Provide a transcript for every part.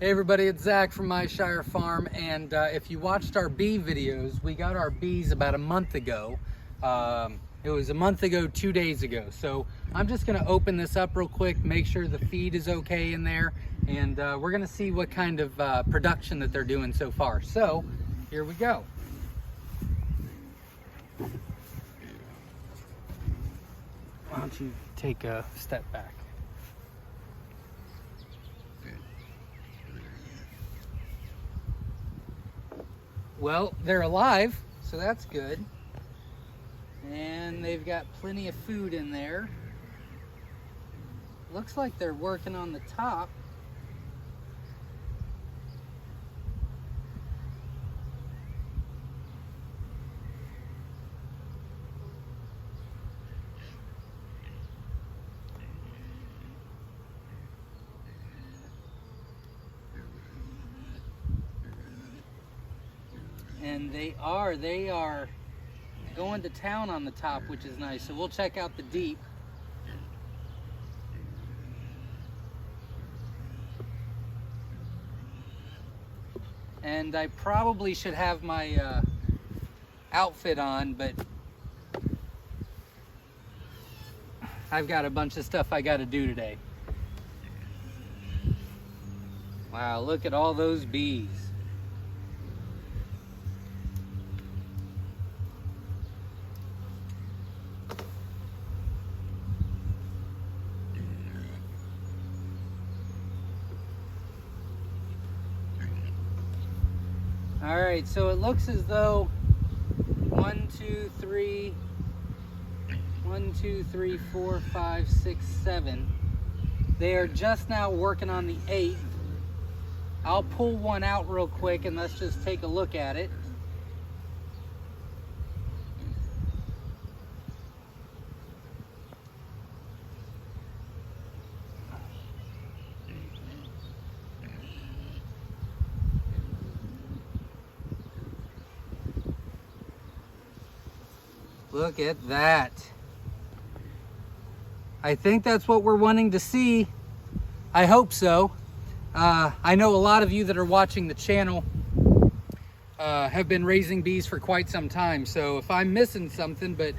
Hey everybody, it's Zach from Myshire Farm, and if you watched our bee videos, we got our bees about a month ago. It was a month ago, 2 days ago. So I'm just gonna open this up real quick, make sure the feed is okay in there, and we're gonna see what kind of production that they're doing so far. So here we go. Why don't you take a step back? Well, they're alive, so that's good. And they've got plenty of food in there. Looks like they're working on the top. And they are going to town on the top, which is nice. So we'll check out the deep. And I probably should have my outfit on, but I've got a bunch of stuff I got to do today. Wow, look at all those bees. All right, so it looks as though 1, 2, 3, 4, 5, 6, 7. They are just now working on the 8th. I'll pull one out real quick and let's just take a look at it. Look at that. I think that's what we're wanting to see. I hope so. I know a lot of you that are watching the channel have been raising bees for quite some time. So if I'm missing something, but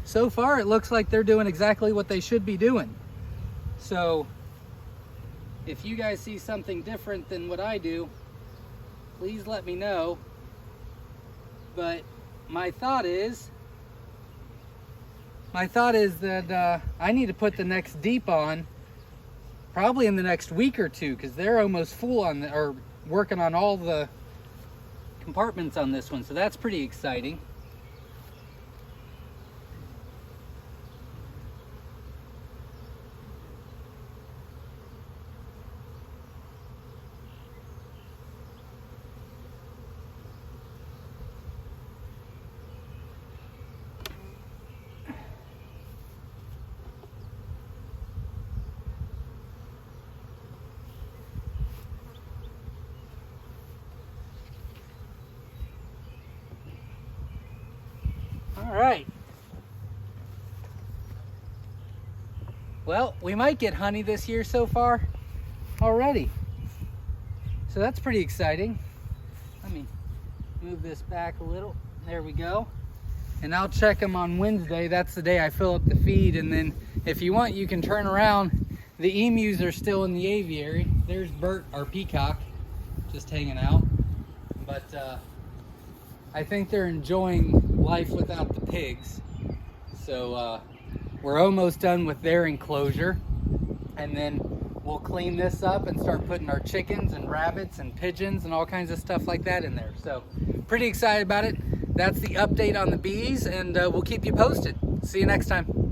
so far it looks like they're doing exactly what they should be doing. So if you guys see something different than what I do, please let me know. But my thought is that I need to put the next deep on probably in the next week or two, because they're almost full on or working on all the compartments on this one, so that's pretty exciting. All right. Well, we might get honey this year so far already. So that's pretty exciting. Let me move this back a little. There we go. And I'll check them on Wednesday. That's the day I fill up the feed. And then if you want, you can turn around. The emus are still in the aviary. There's Bert, our peacock, just hanging out. But I think they're enjoying life without the pigs. So we're almost done with their enclosure, and then we'll clean this up and start putting our chickens and rabbits and pigeons and all kinds of stuff like that in there. So pretty excited about it. That's the update on the bees, and we'll keep you posted. See you next time.